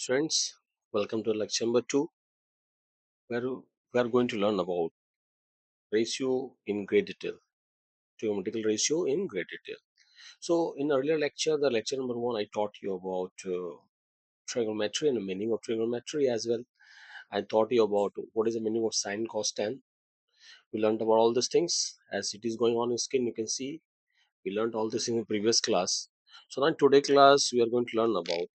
Students, welcome to lecture number 2, where we are going to learn about ratio in great detail, trigonometrical ratio in great detail. So, in earlier lecture, the lecture number 1, I taught you about trigonometry and the meaning of trigonometry as well. I taught you about what is the meaning of sine, cos, tan. We learned about all these things as it is going on in screen. You can see we learned all this in the previous class. So, now in today class, we are going to learn about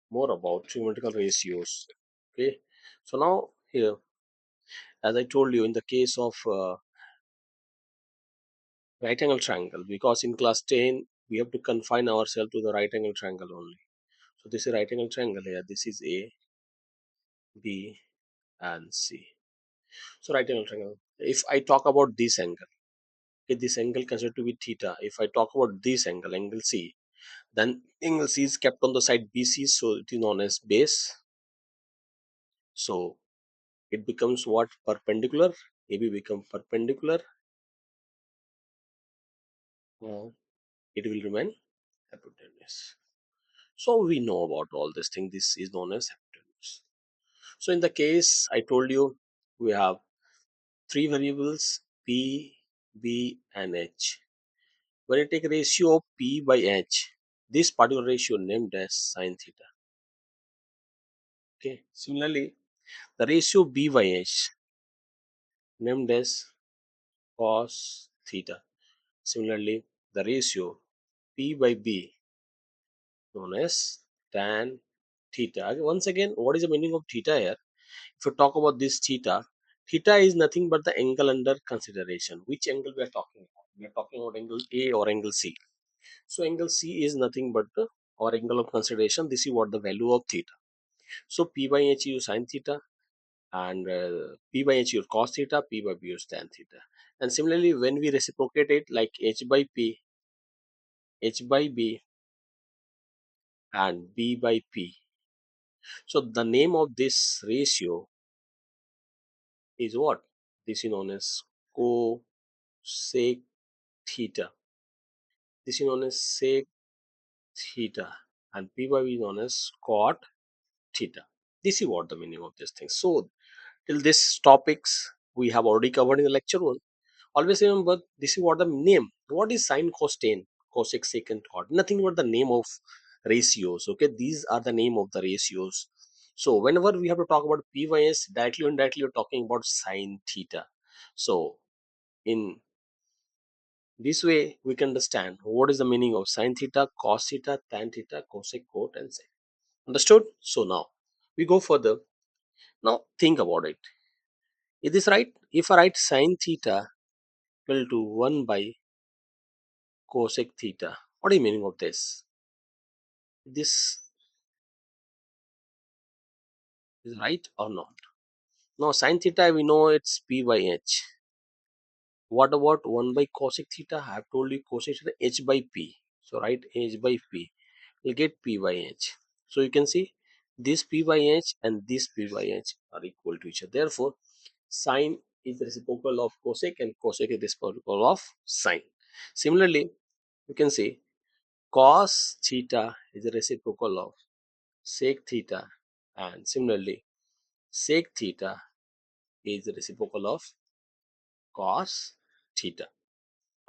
more about trigonometrical ratios. Okay. So now here, as I told you, in the case of right angle triangle, because in class 10 we have to confine ourselves to the right angle triangle only. So this is right angle triangle here. This is A, B, and C. So right angle triangle. If I talk about this angle, okay, this angle considered to be theta. If I talk about this angle, angle C, then angle C is kept on the side BC, so it is known as base. So it becomes what? Perpendicular. AB become perpendicular. It will remain hypotenuse. So we know about all this thing. This is known as hypotenuse. So in the case I told you, we have three variables P, B, and H. When I take a ratio of P by H, this particular ratio named as sine theta. Okay. Similarly, the ratio B by H named as cos theta. Similarly, the ratio P by B known as tan theta. Once again, what is the meaning of theta here? If you talk about this theta, theta is nothing but the angle under consideration. Which angle we are talking about? We are talking about angle A or angle C. So angle C is nothing but the or angle of consideration. This is what the value of theta. So P by H is sin theta, and P by H is cos theta, P by B is tan theta. And similarly, when we reciprocate it like H by P, H by B, and B by P. So the name of this ratio is what? This is known as cosec theta. This is known as sec theta, and P by B is known as cot theta. This is what the meaning of this thing. So till this topics we have already covered in the lecture 1. Always remember this is what the name. What is sine, cos, tan, cosec, sec, and cot? Nothing but the name of ratios. Okay, these are the name of the ratios. So whenever we have to talk about P by S, directly or indirectly you're talking about sine theta. So in this way, we can understand what is the meaning of sine theta, cos theta, tan theta, cosec, cot, and sec. Understood? So now we go further. Now think about it. Is this right? If I write sine theta equal to 1 by cosec theta, what is the meaning of this? This is right or not? Now sine theta we know it's P by H. What about 1 by cosec theta? I have told you cosec theta H by P. So write H by P. You'll get P by H. So you can see this P by H and this P by H are equal to each other. Therefore, sine is the reciprocal of cosec and cosec is the reciprocal of sine. Similarly, you can say cos theta is the reciprocal of sec theta, and similarly sec theta is the reciprocal of cos theta.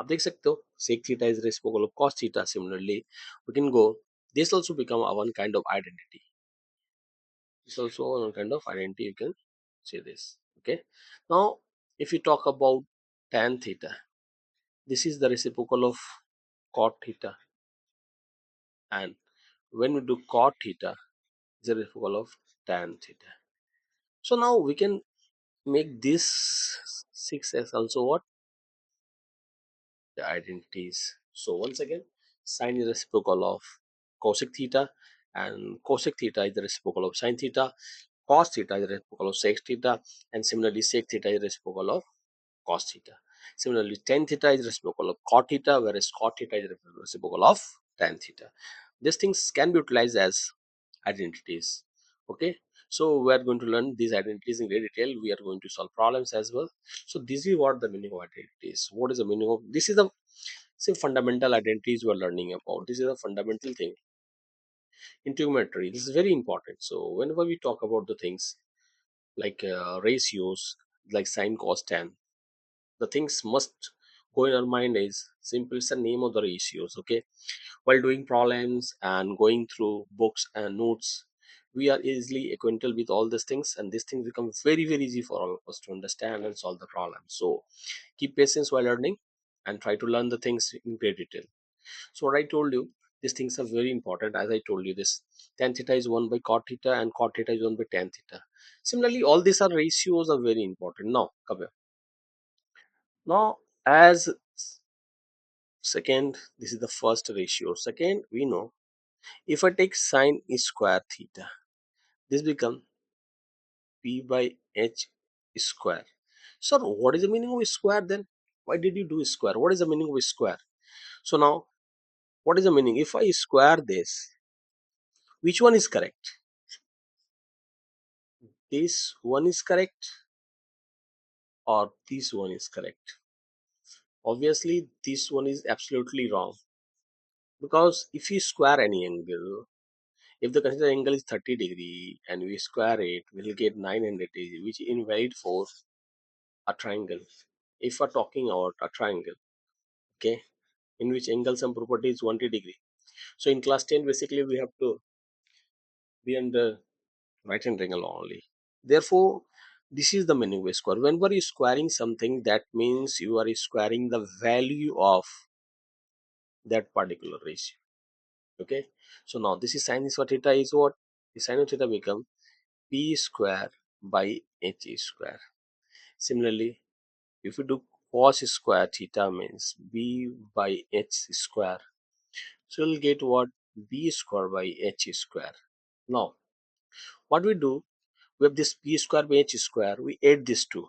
आप देख सकते हो sec theta is reciprocal of cos theta. Similarly, we can go, this also become a one kind of identity. It's also one kind of identity, you can say this. Okay. Now, if you talk about tan theta, this is the reciprocal of cot theta, and when we do cot theta, it's the reciprocal of tan theta. So now we can make this 6 as also what? The identities. So once again, sine is the reciprocal of cosec theta, and cosec theta is the reciprocal of sine theta. Cos theta is the reciprocal of sec theta, and similarly sec theta is the reciprocal of cos theta. Similarly, tan theta is reciprocal of cot theta, whereas cot theta is reciprocal of tan theta. These things can be utilized as identities. Okay, so we are going to learn these identities in great detail. We are going to solve problems as well. So this is what the meaning of identities. What is the meaning of this? Is the fundamental identities we are learning about. This is a fundamental thing. In trigonometry, this is very important. So whenever we talk about the things like ratios, like sine, cos, tan, the things must go in our mind is simple. It's the name of the ratios. Okay, while doing problems and going through books and notes, we are easily acquainted with all these things, and these things become very very easy for all of us to understand and solve the problem. So keep patience while learning and try to learn the things in great detail. So what I told you, these things are very important. As I told you, this tan theta is 1 by cot theta and cot theta is 1 by tan theta. Similarly, all these are ratios are very important. Now, come here. Now, as second, this is the first ratio. Second, we know if I take sine square theta, this become p by h square. So, what is the meaning of square then? Why did you do square? What is the meaning of square? So now, what is the meaning? If I square this, which one is correct? This one is correct or this one is correct? Obviously, this one is absolutely wrong, because if you square any angle, if the considered angle is 30 degree and we square it, we'll get 900 degree, which is invalid for a triangle. If we're talking about a triangle, okay, in which angle sum property is 180 degree. So in class 10, basically we have to be under right hand angle only. Therefore, this is the meaning of square. Whenever you squaring something, that means you are squaring the value of that particular ratio. Okay. So now this is sin square theta is what? The sin of theta become p square by h square. Similarly, if you do cos square theta means b by h square. So you'll get what? B square by h square. Now, what we do, we have this p square by h square, we add these two.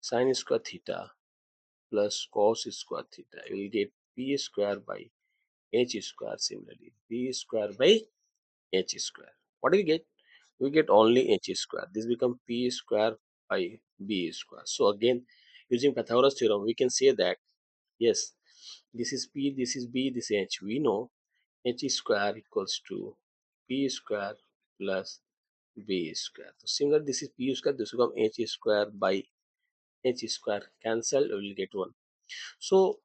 Sin square theta plus cos square theta. You will get p square by h square. Similarly, b square by h square. What do we get? We get only h square. This becomes p square by b square. So again, using Pythagoras theorem, we can say that yes, this is p, this is b, this is h. We know h square equals to p square plus b square. So similarly, this is p square. This becomes h square by h square. Cancel. We will get 1. So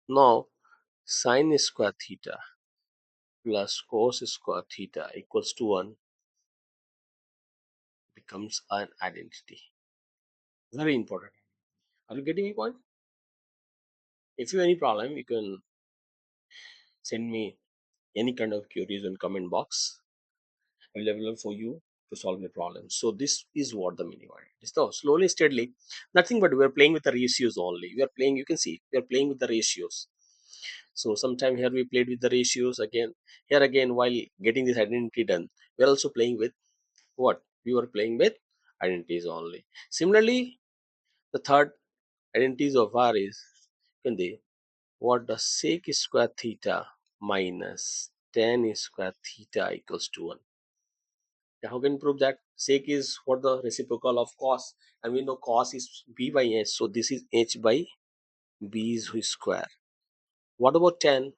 now sin square theta plus cos square theta equals to 1 becomes an identity. Very important. Are you getting my point? If you have any problem, you can send me any kind of queries in comment box. Available for you to solve the problem. So this is what the meaning of it is. So slowly, steadily, nothing but we are playing with the ratios only. We are playing, you can see, we are playing with the ratios. So sometime here we played with the ratios again. Here again, while getting this identity done, we are also playing with what? We were playing with identities only. Similarly, the third identities of R is, can they, what the sec square theta minus tan square theta equals to 1. How can we prove that? Sec is what the reciprocal of cos, and we know cos is b by h, so this is h by b square. What about tan?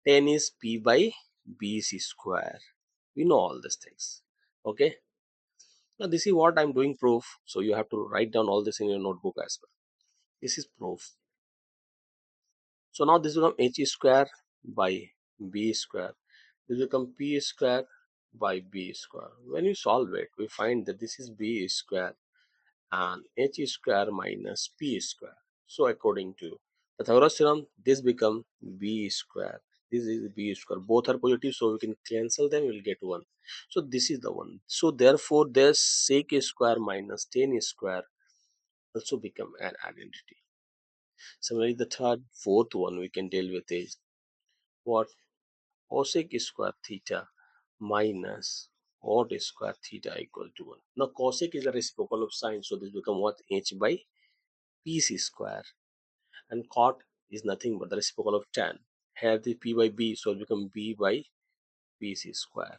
Tan is p by b square. We know all these things. Okay. Now this is what I'm doing proof. So you have to write down all this in your notebook as well. This is proof. So now this will become h square by b square. This will become p square by b square. When you solve it, we find that this is b square and h square minus p square. So according to Pythagoras theorem, this become b square. This is b square. Both are positive, so we can cancel them. We'll get 1. So this is the one. So therefore, there's sec square minus tan square also become an identity. Similarly, the third, fourth one we can deal with is what? Cosec square theta minus cot square theta equal to 1. Now cosec is a reciprocal of sine, so this become what? H by PC square, and cot is nothing but the reciprocal of tan. Here the p by b, so it become b by pc square.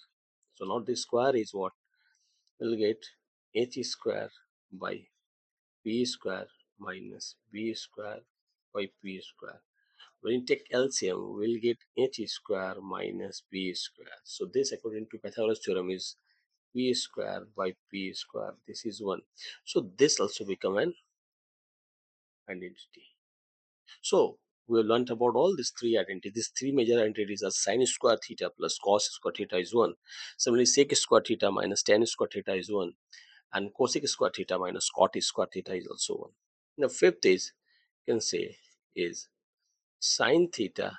So now this square is what? We'll get h square by p square minus b square by p square. When you take LCM, we'll get h square minus b square. So this, according to Pythagoras theorem, is p square by p square. This is 1. So this also become an identity. So we have learnt about all these three identities. These three major identities are sin square theta plus cos square theta is 1. Similarly, sec square theta minus tan square theta is 1. And cosec square theta minus cot square theta is also 1. The fifth is, you can say, is sin theta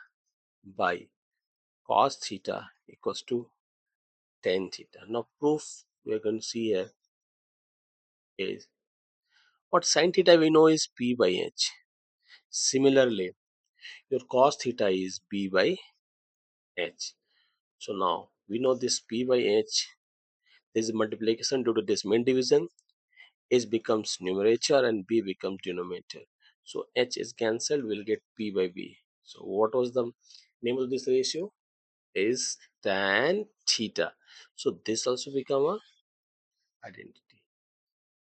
by cos theta equals to tan theta. Now proof we are going to see here is, what sin theta we know is p by h. Similarly, your cos theta is b by h. So now we know this p by h. There is multiplication due to this main division. H becomes numerator and b becomes denominator. So h is cancelled. We'll get p by b. So what was the name of this ratio? Is tan theta. So this also become a identity.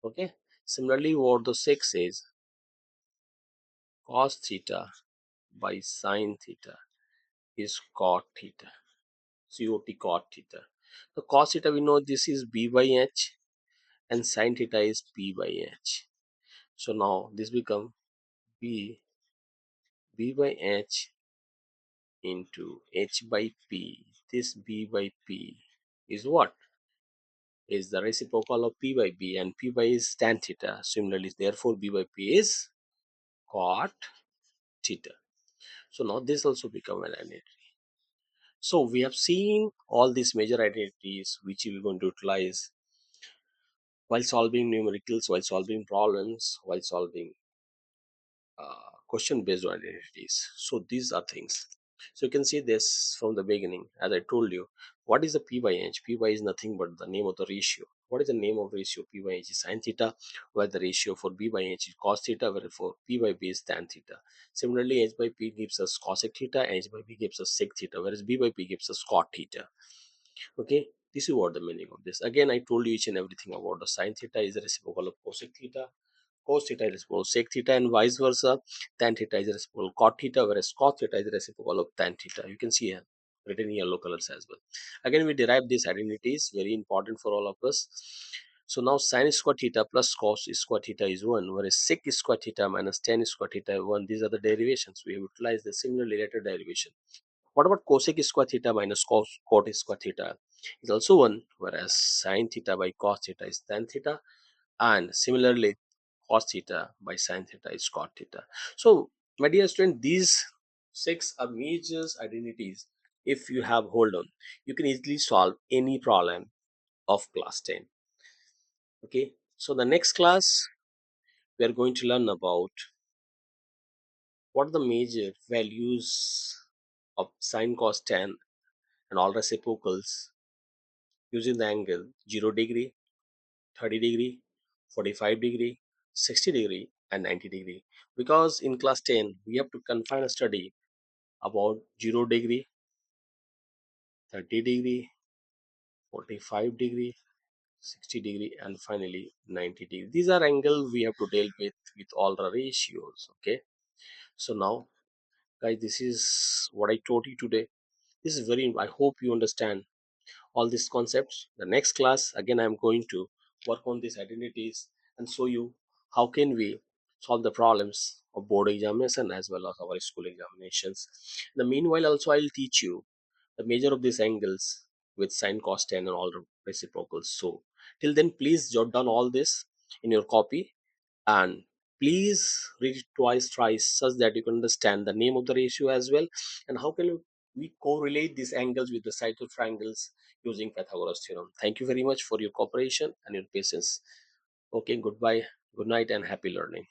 Okay. Similarly, what the 6 is, cos theta by sin theta is cot theta. COT cot theta. The cos theta we know this is b by h and sin theta is p by h. So now this become b by h into h by p. This b by p is what? Is the reciprocal of p by b, and p by is tan theta. Similarly, therefore b by p is cot theta. So now this also become an identity. So we have seen all these major identities which we are going to utilize while solving numericals, while solving problems, while solving question based identities. So these are things. So you can see this from the beginning. As I told you, what is the p by h? P by is nothing but the name of the ratio. What is the name of ratio? P by h is sin theta, where the ratio for b by h is cos theta, where for p by b is tan theta. Similarly, h by p gives us cosec theta, h by b gives us sec theta, whereas b by p gives us cot theta. Okay, this is what the meaning of this. Again, I told you each and everything about the sin theta is the reciprocal of cosec theta, cos theta is reciprocal sec theta, and vice versa. Tan theta is reciprocal cot theta, whereas cot theta is reciprocal of tan theta. You can see here written in yellow colors as well. Again, we derive these identities, very important for all of us. So now sin square theta plus cos square theta is 1, whereas sec square theta minus tan square theta is 1. These are the derivations. We have utilized the similar related derivation. What about cosec square theta minus cot square theta? Is also 1, whereas sin theta by cos theta is tan theta, and similarly cos theta by sin theta is cot theta. So my dear student, these 6 are major identities. If you have hold on, you can easily solve any problem of class 10. Okay, so the next class we are going to learn about what are the major values of sin cos tan and all reciprocals using the angle 0 degree, 30 degree, 45 degree, 60 degree, and 90 degree. Because in class 10, we have to confine a study about 0 degree, 30 degree, 45 degree, 60 degree, and finally 90 degree. These are angles we have to deal with all the ratios. Okay. So now, guys, this is what I taught you today. This is very, I hope you understand all these concepts. The next class, again, I'm going to work on these identities and show you how can we solve the problems of board examination as well as our school examinations. In the meanwhile, also I'll teach you the measure of these angles with sine, cos, tan, and all the reciprocals. So till then, please jot down all this in your copy, and please read it twice, thrice, such that you can understand the name of the ratio as well, and how can we correlate these angles with the sides of triangles using Pythagoras theorem. Thank you very much for your cooperation and your patience. Okay, goodbye, good night, and happy learning.